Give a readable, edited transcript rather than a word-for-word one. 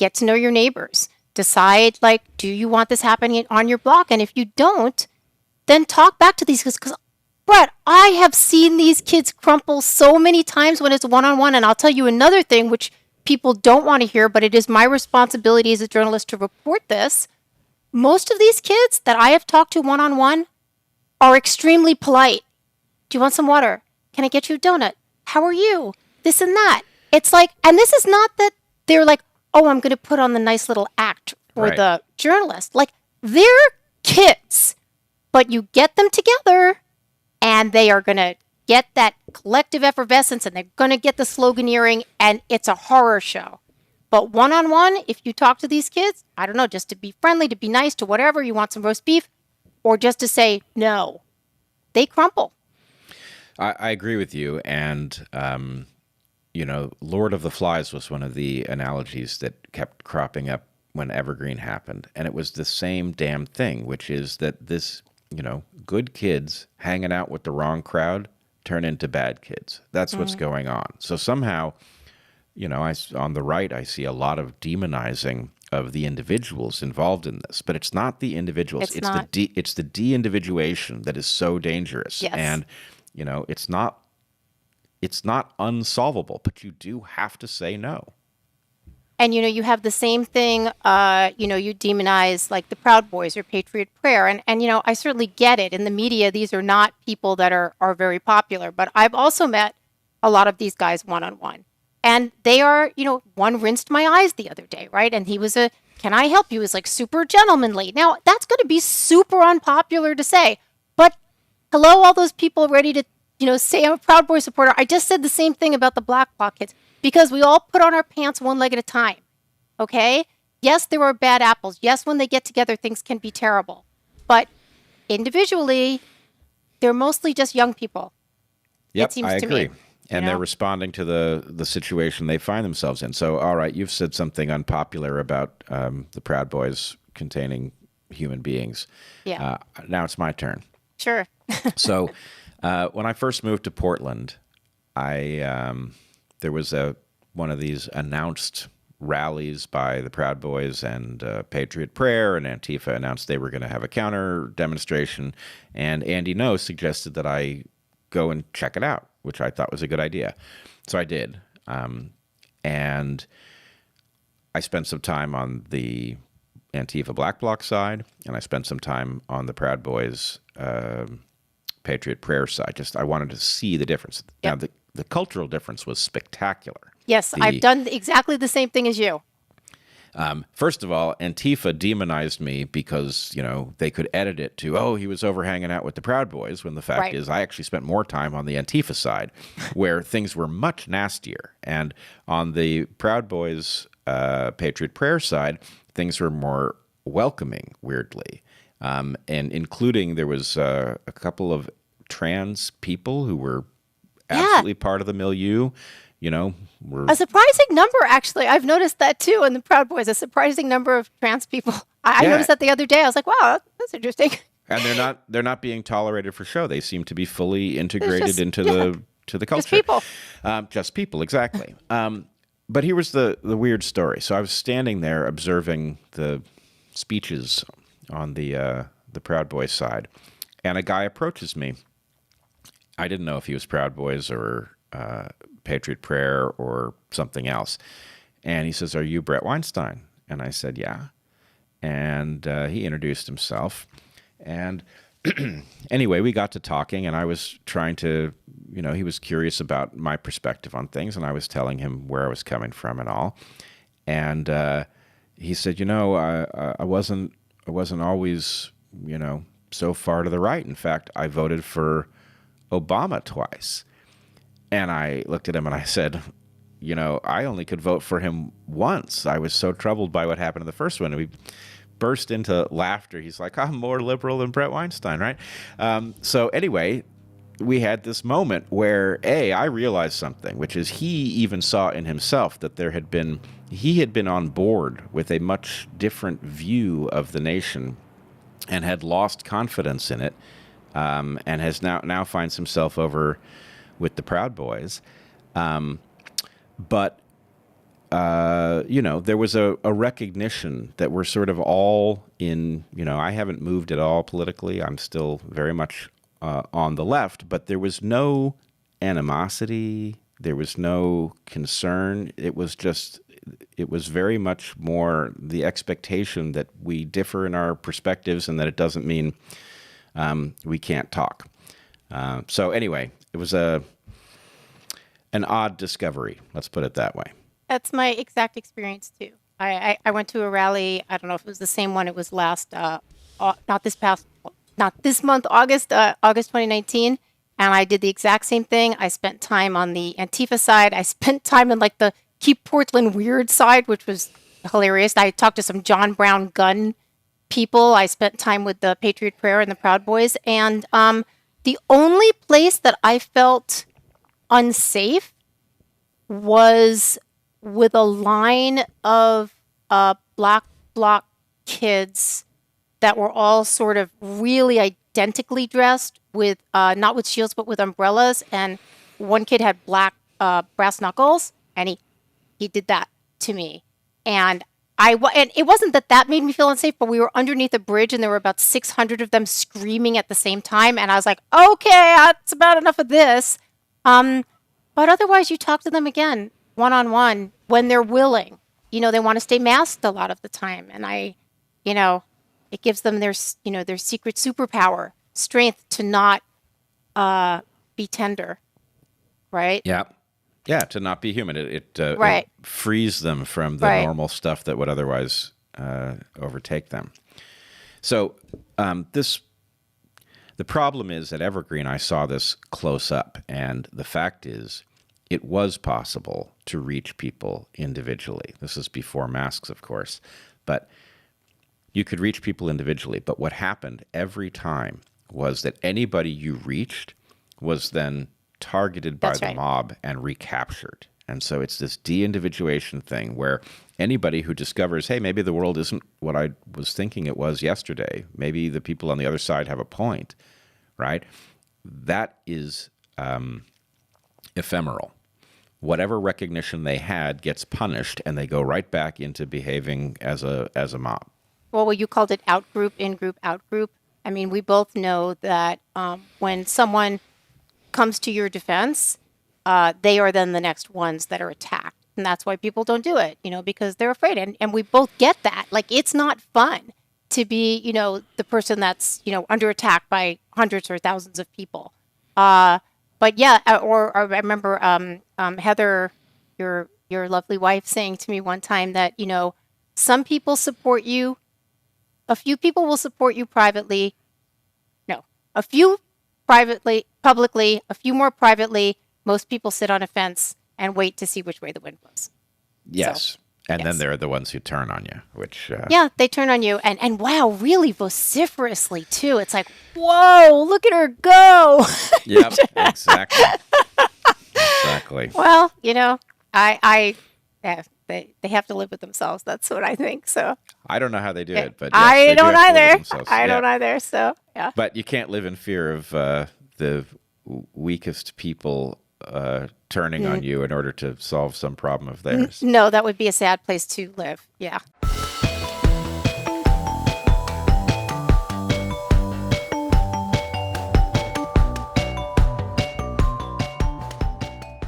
get to know your neighbors. Decide, like, do you want this happening on your block? And if you don't, then talk back to these kids. Because, Brett, I have seen these kids crumple so many times when it's one-on-one. And I'll tell you another thing, which people don't want to hear, but it is my responsibility as a journalist to report this. Most of these kids that I have talked to one-on-one are extremely polite. Do you want some water? Can I get you a donut? How are you? This and that. It's like, and this is not that they're like, oh, I'm going to put on the nice little act for the journalist. Like, they're kids, but you get them together and they are going to get that collective effervescence and they're going to get the sloganeering, and it's a horror show. But one-on-one, if you talk to these kids, I don't know, just to be friendly, to be nice, to whatever, you want some roast beef, or just to say no, they crumple. I agree with you. And, Lord of the Flies was one of the analogies that kept cropping up when Evergreen happened. And it was the same damn thing, which is that this, good kids hanging out with the wrong crowd turn into bad kids. That's what's going on. So somehow, on the right, I see a lot of demonizing of the individuals involved in this, but it's not the individuals. It's the de-individuation that is so dangerous. Yes. And, it's not unsolvable, but you do have to say no. And, you have the same thing, you demonize like the Proud Boys or Patriot Prayer. And I certainly get it. In the media, these are not people that are very popular. But I've also met a lot of these guys one-on-one. And they are, one rinsed my eyes the other day, right? And he was can I help you? He was like super gentlemanly. Now, that's going to be super unpopular to say. But hello, all those people ready to, say I'm a Proud Boy supporter. I just said the same thing about the Black Bloc kids. Because we all put on our pants one leg at a time, okay? Yes, there are bad apples. Yes, when they get together, things can be terrible. But individually, they're mostly just young people. Yep, it seems I to agree. me. And they're responding to the situation they find themselves in. So, all right, you've said something unpopular about the Proud Boys containing human beings. Yeah. Now it's my turn. Sure. So when I first moved to Portland, there was one of these announced rallies by the Proud Boys and Patriot Prayer, and Antifa announced they were going to have a counter demonstration. And Andy No suggested that I go and check it out, which I thought was a good idea. So I did. And I spent some time on the Antifa Black Bloc side, and I spent some time on the Proud Boys Patriot Prayer side. I wanted to see the difference. Yep. Now, the cultural difference was spectacular. Yes, I've done exactly the same thing as you. First of all, Antifa demonized me because, they could edit it to, he was over hanging out with the Proud Boys, when the fact is I actually spent more time on the Antifa side where things were much nastier. And on the Proud Boys Patriot Prayer side, things were more welcoming, weirdly. And including there was a couple of trans people who were absolutely part of the milieu. A surprising number, actually. I've noticed that too in the Proud Boys. A surprising number of trans people. I noticed that the other day. I was like, "Wow, that's interesting." And they're not being tolerated for show. They seem to be fully integrated into the culture. Just people. Just people, exactly. But here was the weird story. So I was standing there observing the speeches on the Proud Boys side, and a guy approaches me. I didn't know if he was Proud Boys or Patriot Prayer or something else. And he says, "Are you Bret Weinstein?" And I said, "Yeah." And he introduced himself. And anyway, we got to talking, and I was trying to, he was curious about my perspective on things, and I was telling him where I was coming from and all. And he said, I wasn't always, so far to the right. In fact, I voted for Obama twice. And I looked at him and I said, I only could vote for him once. I was so troubled by what happened in the first one. And we burst into laughter. He's like, "I'm more liberal than Bret Weinstein," right? So anyway, we had this moment where, I realized something, which is he even saw in himself that he had been on board with a much different view of the nation and had lost confidence in it, and has now finds himself over with the Proud Boys. But there was a recognition that we're sort of all in, I haven't moved at all politically. I'm still very much on the left, but there was no animosity. There was no concern. It was very much more the expectation that we differ in our perspectives and that it doesn't mean we can't talk. So anyway, it was an odd discovery. Let's put it that way. That's my exact experience too. I went to a rally. I don't know if it was the same one. It was not this month, August 2019. And I did the exact same thing. I spent time on the Antifa side. I spent time on like the Keep Portland Weird side, which was hilarious. I talked to some John Brown gun people. I spent time with the Patriot Prayer and the Proud Boys. And the only place that I felt unsafe was with a line of black bloc kids that were all sort of really identically dressed with not with shields but with umbrellas, and one kid had black brass knuckles, and he did that to me, and it wasn't that made me feel unsafe, but we were underneath a bridge and there were about 600 of them screaming at the same time, and I was like, okay, that's about enough of this. But otherwise, you talk to them again, one-on-one, when they're willing. They want to stay masked a lot of the time. And it gives them their secret superpower, strength to not be tender, right? Yeah. Yeah, to not be human. It frees them from the normal stuff that would otherwise overtake them. So the problem is at Evergreen, I saw this close up, and the fact is it was possible to reach people individually. This is before masks, of course, but you could reach people individually. But what happened every time was that anybody you reached was then targeted by the mob and recaptured. And so it's this de-individuation thing where anybody who discovers, hey, maybe the world isn't what I was thinking it was yesterday. Maybe the people on the other side have a point, right? That is ephemeral. Whatever recognition they had gets punished, and they go right back into behaving as a mob. Well, you called it out-group, in-group, out-group. I mean, we both know that when someone comes to your defense, they are then the next ones that are attacked. And that's why people don't do it, because they're afraid. And we both get that. Like, it's not fun to be, the person that's, under attack by hundreds or thousands of people. But yeah, or I remember Heather, your lovely wife, saying to me one time that, some people support you. A few people will support you privately. No, a few publicly, a few more privately. Most people sit on a fence and wait to see which way the wind blows. Yes. Then they're the ones who turn on you, which... Yeah, they turn on you. And wow, really vociferously, too. It's like, whoa, look at her go. Yep, exactly. Exactly. Well, they have to live with themselves. That's what I think. So I don't know how they do it, but yes, I don't either. I don't either. So yeah. But you can't live in fear of the weakest people turning on you in order to solve some problem of theirs. No, that would be a sad place to live. Yeah.